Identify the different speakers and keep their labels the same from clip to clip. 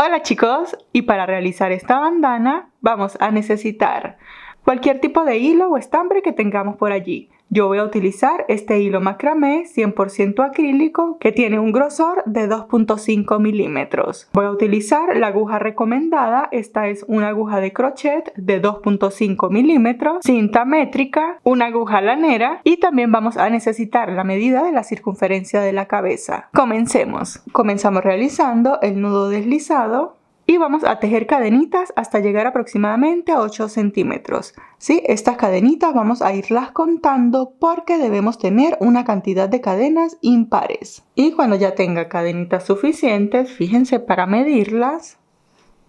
Speaker 1: Hola chicos, y para realizar esta bandana vamos a necesitar cualquier tipo de hilo o estambre que tengamos por allí. Yo voy a utilizar este hilo macramé 100% acrílico que tiene un grosor de 2.5 milímetros. Voy a utilizar la aguja recomendada, esta es una aguja de crochet de 2.5 milímetros, cinta métrica, una aguja lanera y también vamos a necesitar la medida de la circunferencia de la cabeza. Comencemos. Comenzamos realizando el nudo deslizado. Y vamos a tejer cadenitas hasta llegar aproximadamente a 8 centímetros. ¿Sí? Estas cadenitas vamos a irlas contando porque debemos tener una cantidad de cadenas impares. Y cuando ya tenga cadenitas suficientes, fíjense para medirlas.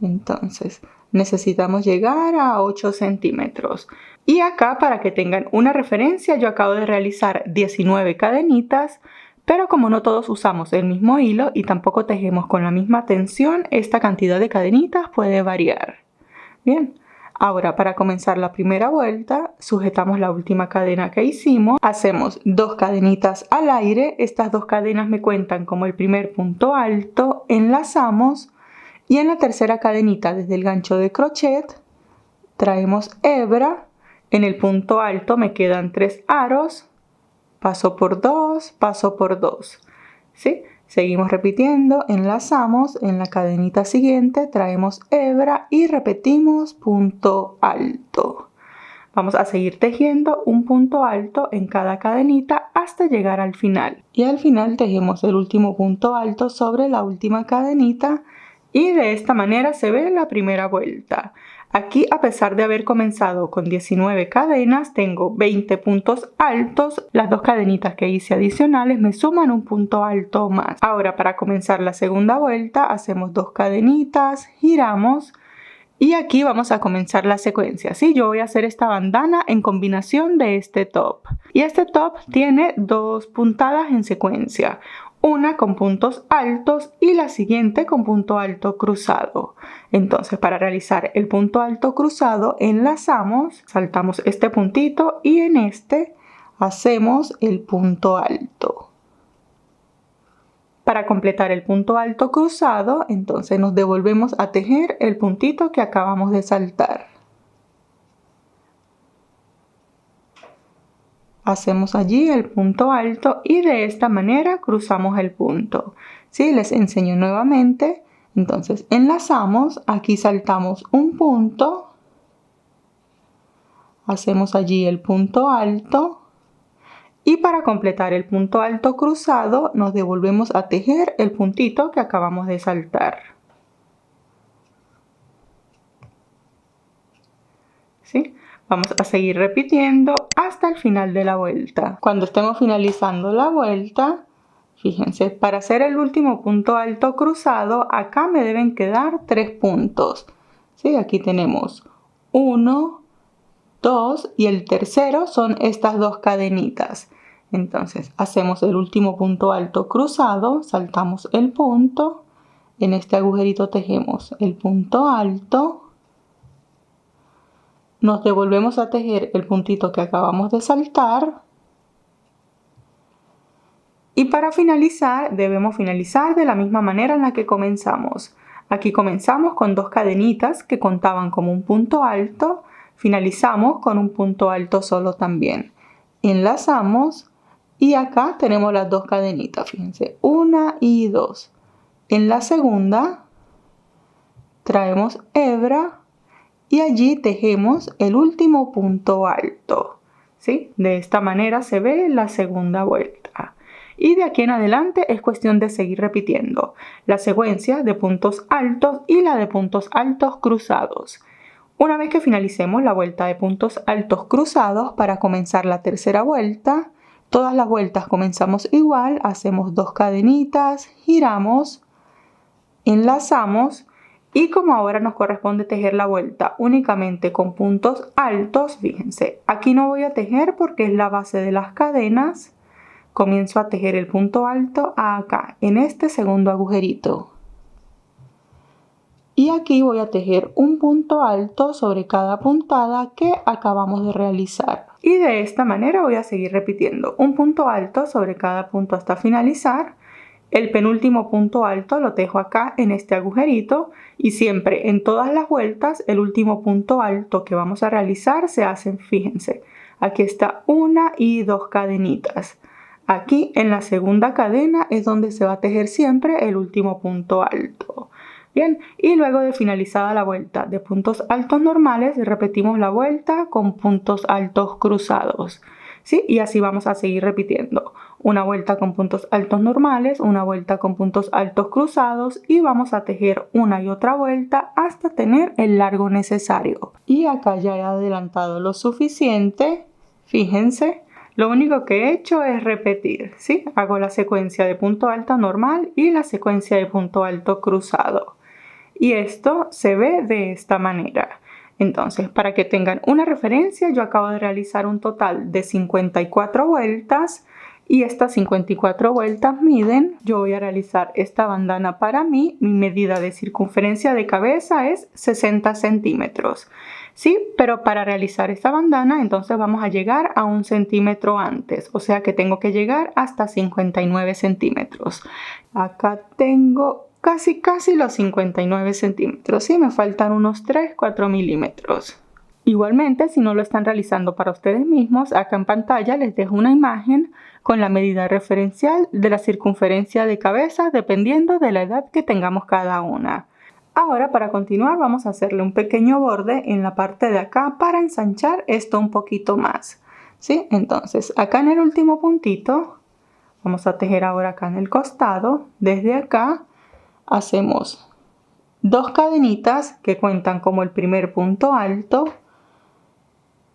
Speaker 1: Entonces necesitamos llegar a 8 centímetros. Y acá, para que tengan una referencia, yo acabo de realizar 19 cadenitas. Pero como no todos usamos el mismo hilo y tampoco tejemos con la misma tensión, esta cantidad de cadenitas puede variar. Bien, ahora para comenzar la primera vuelta, sujetamos la última cadena que hicimos, hacemos 2 cadenitas al aire, estas 2 cadenas me cuentan como el primer punto alto, enlazamos y en la tercera cadenita desde el gancho de crochet traemos hebra, en el punto alto me quedan 3 aros, paso por 2, paso por 2, ¿sí? Seguimos repitiendo, enlazamos, en la cadenita siguiente traemos hebra y repetimos punto alto. Vamos a seguir tejiendo un punto alto en cada cadenita hasta llegar al final. Y al final tejemos el último punto alto sobre la última cadenita y de esta manera se ve la primera vuelta. Aquí, a pesar de haber comenzado con 19 cadenas, tengo 20 puntos altos. Las 2 cadenitas que hice adicionales me suman un punto alto más. Ahora, para comenzar la segunda vuelta, hacemos 2 cadenitas, giramos y aquí vamos a comenzar la secuencia. ¿Sí? Yo voy a hacer esta bandana en combinación de este top. Y este top tiene 2 puntadas en secuencia. Una con puntos altos y la siguiente con punto alto cruzado. Entonces, para realizar el punto alto cruzado, enlazamos, saltamos este puntito y en este hacemos el punto alto. Para completar el punto alto cruzado, entonces nos devolvemos a tejer el puntito que acabamos de saltar. Hacemos allí el punto alto y de esta manera cruzamos el punto. ¿Sí? Les enseño nuevamente. Entonces enlazamos, aquí saltamos un punto, hacemos allí el punto alto y para completar el punto alto cruzado nos devolvemos a tejer el puntito que acabamos de saltar. ¿Sí? Vamos a seguir repitiendo hasta el final de la vuelta. Cuando estemos finalizando la vuelta, fíjense, para hacer el último punto alto cruzado, acá me deben quedar 3 puntos. ¿Sí? Aquí tenemos 1, 2 y el tercero son estas 2 cadenitas. Entonces hacemos el último punto alto cruzado, saltamos el punto, en este agujerito tejemos el punto alto, nos devolvemos a tejer el puntito que acabamos de saltar y para finalizar debemos finalizar de la misma manera en la que comenzamos. Aquí comenzamos con 2 cadenitas que contaban como un punto alto, finalizamos con un punto alto solo también. Enlazamos y acá tenemos las 2 cadenitas, fíjense, 1 y 2. En la segunda traemos hebra y allí tejemos el último punto alto, ¿sí? De esta manera se ve la segunda vuelta. Y de aquí en adelante es cuestión de seguir repitiendo la secuencia de puntos altos y la de puntos altos cruzados. Una vez que finalicemos la vuelta de puntos altos cruzados, para comenzar la tercera vuelta, todas las vueltas comenzamos igual, hacemos 2 cadenitas, giramos, enlazamos. Y como ahora nos corresponde tejer la vuelta únicamente con puntos altos, fíjense, aquí no voy a tejer porque es la base de las cadenas. Comienzo a tejer el punto alto acá, en este segundo agujerito. Y aquí voy a tejer un punto alto sobre cada puntada que acabamos de realizar. Y de esta manera voy a seguir repitiendo un punto alto sobre cada punto hasta finalizar. El penúltimo punto alto lo tejo acá en este agujerito y siempre en todas las vueltas el último punto alto que vamos a realizar se hacen, fíjense, aquí está una y dos cadenitas. Aquí en la segunda cadena es donde se va a tejer siempre el último punto alto. Bien, y luego de finalizada la vuelta de puntos altos normales, repetimos la vuelta con puntos altos cruzados. ¿Sí? Y así vamos a seguir repitiendo. Una vuelta con puntos altos normales, una vuelta con puntos altos cruzados y vamos a tejer una y otra vuelta hasta tener el largo necesario. Y acá ya he adelantado lo suficiente, fíjense. Lo único que he hecho es repetir, ¿sí? Hago la secuencia de punto alto normal y la secuencia de punto alto cruzado. Y esto se ve de esta manera. Entonces, para que tengan una referencia, yo acabo de realizar un total de 54 vueltas y estas 54 vueltas miden, yo voy a realizar esta bandana para mí, mi medida de circunferencia de cabeza es 60 centímetros. Sí, pero para realizar esta bandana entonces vamos a llegar a 1 centímetro antes, o sea que tengo que llegar hasta 59 centímetros. Acá tengo casi los 59 centímetros, sí, me faltan unos 3-4 milímetros. Igualmente, si no lo están realizando para ustedes mismos, acá en pantalla les dejo una imagen con la medida referencial de la circunferencia de cabeza dependiendo de la edad que tengamos cada una. Ahora, para continuar, vamos a hacerle un pequeño borde en la parte de acá para ensanchar esto un poquito más, ¿sí? Entonces, acá en el último puntito, vamos a tejer ahora acá en el costado. Desde acá hacemos 2 cadenitas que cuentan como el primer punto alto,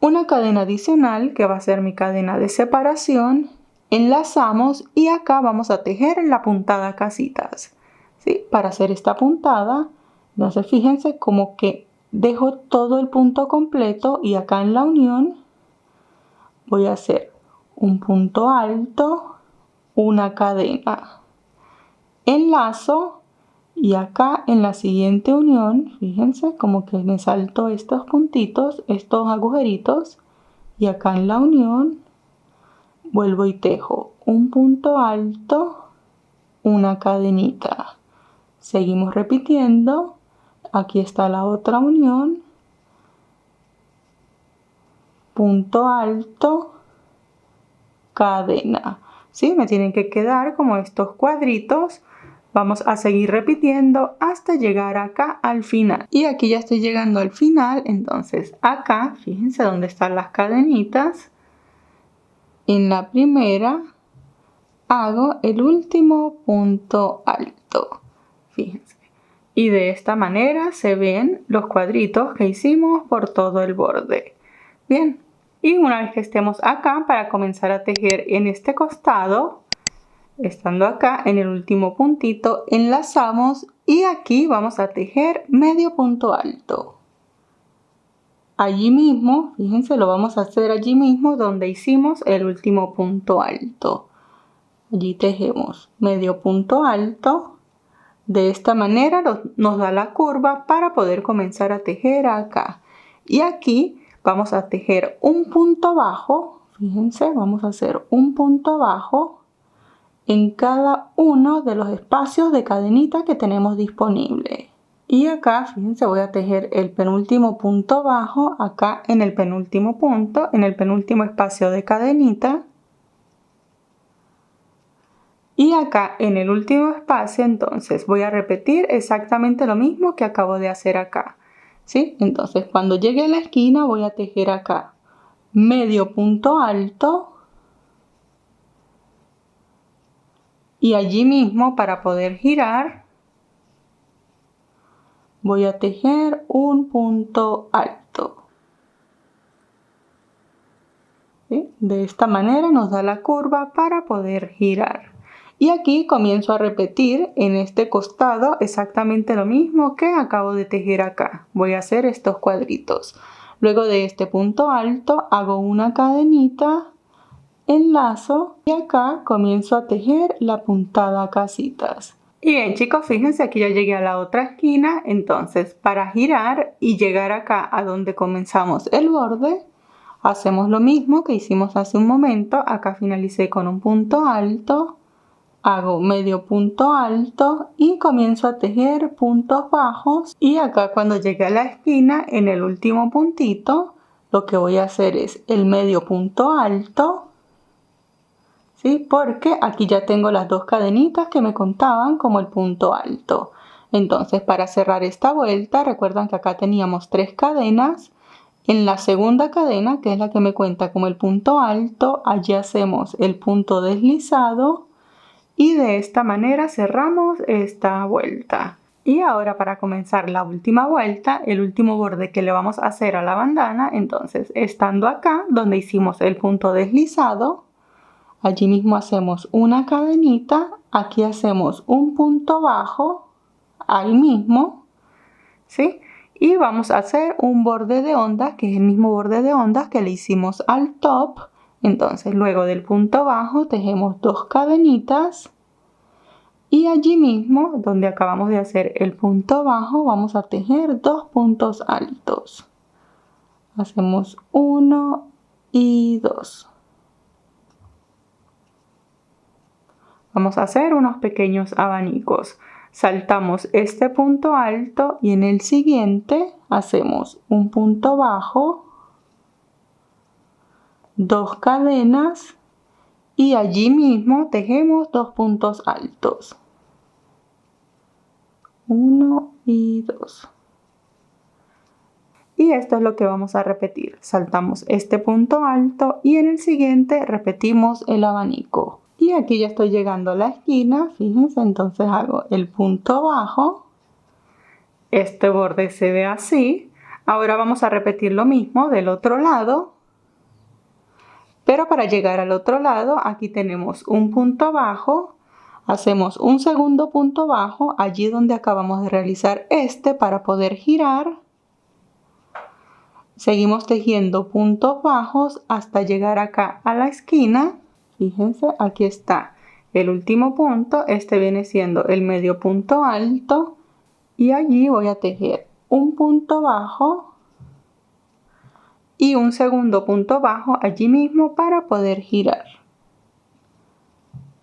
Speaker 1: una cadena adicional que va a ser mi cadena de separación, enlazamos y acá vamos a tejer en la puntada casitas, ¿sí? Para hacer esta puntada, entonces fíjense como que dejo todo el punto completo y acá en la unión voy a hacer un punto alto, una cadena, enlazo y acá en la siguiente unión, fíjense como que me salto estos puntitos, estos agujeritos y acá en la unión vuelvo y tejo un punto alto, una cadenita. Seguimos repitiendo. Aquí está la otra unión, punto alto, cadena. ¿Sí? Me tienen que quedar como estos cuadritos. Vamos a seguir repitiendo hasta llegar acá al final. Y aquí ya estoy llegando al final. Entonces acá, fíjense dónde están las cadenitas. En la primera hago el último punto alto. Fíjense. Y de esta manera se ven los cuadritos que hicimos por todo el borde. Bien, y una vez que estemos acá, para comenzar a tejer en este costado, estando acá en el último puntito, enlazamos y aquí vamos a tejer medio punto alto. Allí mismo, fíjense, lo vamos a hacer allí mismo donde hicimos el último punto alto. Allí tejemos medio punto alto. De esta manera nos da la curva para poder comenzar a tejer acá. Y aquí vamos a tejer un punto bajo. Fíjense, vamos a hacer un punto bajo en cada uno de los espacios de cadenita que tenemos disponible. Y acá, fíjense, voy a tejer el penúltimo punto bajo acá en el penúltimo punto, en el penúltimo espacio de cadenita. Y acá en el último espacio, entonces voy a repetir exactamente lo mismo que acabo de hacer acá, ¿sí? Entonces cuando llegue a la esquina voy a tejer acá medio punto alto. Y allí mismo, para poder girar, voy a tejer un punto alto. ¿Sí? De esta manera nos da la curva para poder girar. Y aquí comienzo a repetir en este costado exactamente lo mismo que acabo de tejer acá. Voy a hacer estos cuadritos. Luego de este punto alto hago una cadenita, enlazo y acá comienzo a tejer la puntada casitas. Y bien chicos, fíjense, aquí ya llegué a la otra esquina. Entonces para girar y llegar acá a donde comenzamos el borde, hacemos lo mismo que hicimos hace un momento. Acá finalicé con un punto alto, hago medio punto alto y comienzo a tejer puntos bajos, y acá cuando llegue a la esquina en el último puntito lo que voy a hacer es el medio punto alto, ¿sí? Porque aquí ya tengo las dos cadenitas que me contaban como el punto alto. Entonces, para cerrar esta vuelta, recuerdan que acá teníamos 3 cadenas. En la segunda cadena, que es la que me cuenta como el punto alto, allí hacemos el punto deslizado y de esta manera cerramos esta vuelta. Y ahora, para comenzar la última vuelta, el último borde que le vamos a hacer a la bandana, entonces estando acá donde hicimos el punto deslizado, allí mismo hacemos una cadenita, aquí hacemos un punto bajo, ahí mismo, ¿sí? Y vamos a hacer un borde de ondas, que es el mismo borde de ondas que le hicimos al top. Entonces, luego del punto bajo tejemos 2 cadenitas y allí mismo, donde acabamos de hacer el punto bajo, vamos a tejer 2 puntos altos. Hacemos 1 y 2. Vamos a hacer unos pequeños abanicos. Saltamos este punto alto y en el siguiente hacemos un punto bajo, 2 cadenas y allí mismo tejemos 2 puntos altos. 1 y 2. Y esto es lo que vamos a repetir. Saltamos este punto alto y en el siguiente repetimos el abanico. Y aquí ya estoy llegando a la esquina, fíjense, entonces hago el punto bajo. Este borde se ve así. Ahora vamos a repetir lo mismo del otro lado. Pero para llegar al otro lado, aquí tenemos un punto bajo. Hacemos un segundo punto bajo allí donde acabamos de realizar este para poder girar. Seguimos tejiendo puntos bajos hasta llegar acá a la esquina. Fíjense, aquí está el último punto. Este viene siendo el medio punto alto. Y allí voy a tejer un punto bajo y un segundo punto bajo allí mismo para poder girar.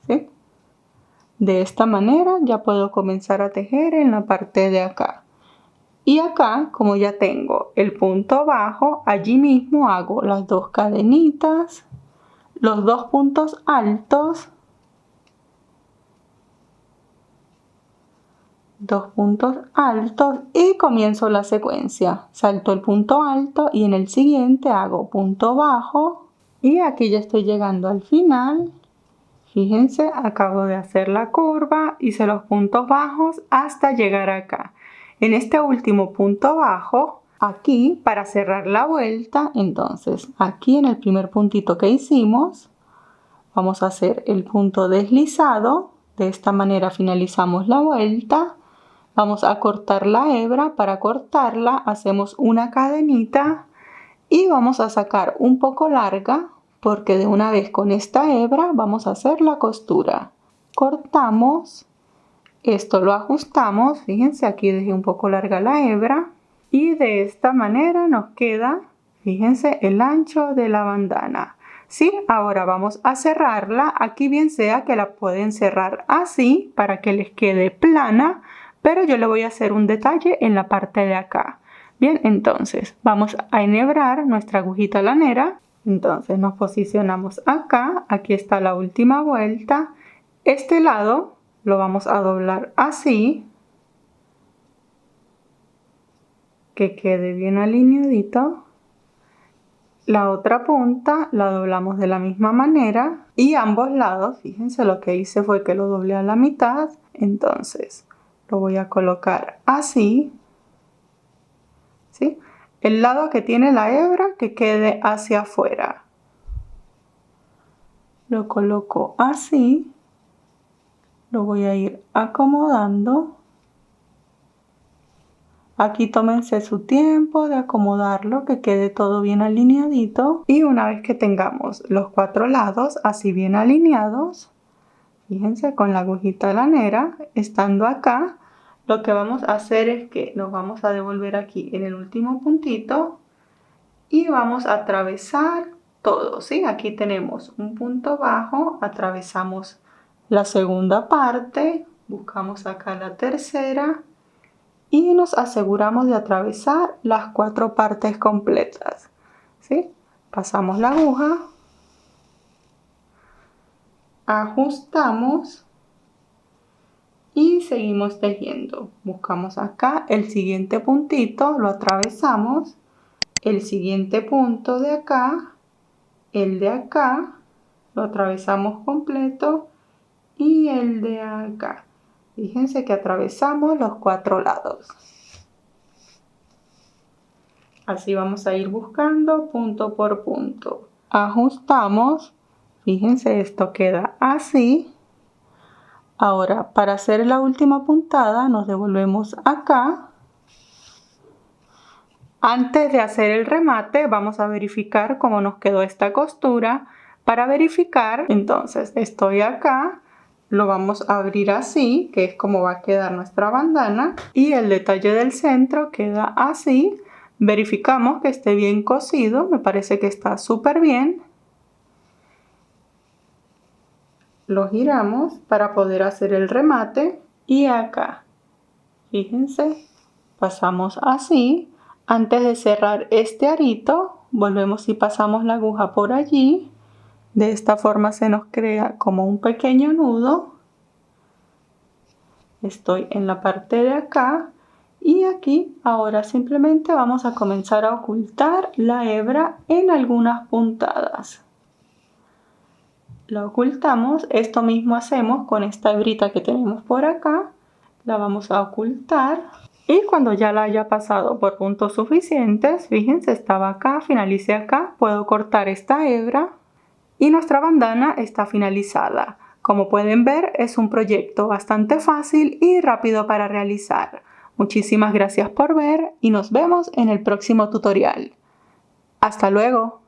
Speaker 1: ¿Sí? De esta manera ya puedo comenzar a tejer en la parte de acá. Y acá, como ya tengo el punto bajo, allí mismo hago las 2 cadenitas, los 2 puntos altos, 2 puntos altos y comienzo la secuencia. Salto el punto alto y en el siguiente hago punto bajo y aquí ya estoy llegando al final. Fíjense, acabo de hacer la curva, hice los puntos bajos hasta llegar acá. En este último punto bajo, aquí para cerrar la vuelta, entonces aquí en el primer puntito que hicimos, vamos a hacer el punto deslizado. De esta manera finalizamos la vuelta. Vamos a cortar la hebra. Para cortarla hacemos una cadenita y vamos a sacar un poco larga porque de una vez con esta hebra vamos a hacer la costura. Cortamos, esto lo ajustamos, fíjense aquí dejé un poco larga la hebra y de esta manera nos queda, fíjense, el ancho de la bandana. Sí, ahora vamos a cerrarla. Aquí bien sea que la pueden cerrar así para que les quede plana, pero yo le voy a hacer un detalle en la parte de acá. Bien, entonces vamos a enhebrar nuestra agujita lanera. Entonces nos posicionamos acá, aquí está la última vuelta. Este lado lo vamos a doblar así, que quede bien alineadito. La otra punta la doblamos de la misma manera y ambos lados, fíjense, lo que hice fue que lo doblé a la mitad. Entonces lo voy a colocar así, ¿sí? El lado que tiene la hebra que quede hacia afuera. Lo coloco así. Lo voy a ir acomodando. Aquí tómense su tiempo de acomodarlo, que quede todo bien alineadito. Y una vez que tengamos los 4 lados así bien alineados, fíjense, con la agujita lanera, estando acá, lo que vamos a hacer es que nos vamos a devolver aquí en el último puntito y vamos a atravesar todo, ¿sí? Aquí tenemos un punto bajo, atravesamos la segunda parte, buscamos acá la tercera y nos aseguramos de atravesar las 4 partes completas, ¿sí? Pasamos la aguja, ajustamos y seguimos tejiendo. Buscamos acá el siguiente puntito, lo atravesamos, el siguiente punto de acá, el de acá, lo atravesamos completo y el de acá. Fíjense que atravesamos los 4 lados. Así vamos a ir buscando punto por punto. Ajustamos. Fíjense, esto queda así. Ahora, para hacer la última puntada, nos devolvemos acá. Antes de hacer el remate, vamos a verificar cómo nos quedó esta costura. Para verificar, entonces, estoy acá. Lo vamos a abrir así, que es como va a quedar nuestra bandana. Y el detalle del centro queda así. Verificamos que esté bien cosido. Me parece que está súper bien. Lo giramos para poder hacer el remate. Y acá, fíjense, pasamos así. Antes de cerrar este arito, volvemos y pasamos la aguja por allí. De esta forma se nos crea como un pequeño nudo. Estoy en la parte de acá y aquí ahora simplemente vamos a comenzar a ocultar la hebra en algunas puntadas. La ocultamos, esto mismo hacemos con esta hebrita que tenemos por acá. La vamos a ocultar y cuando ya la haya pasado por puntos suficientes, fíjense, estaba acá, finalicé acá, puedo cortar esta hebra y nuestra bandana está finalizada. Como pueden ver, es un proyecto bastante fácil y rápido para realizar. Muchísimas gracias por ver y nos vemos en el próximo tutorial. ¡Hasta luego!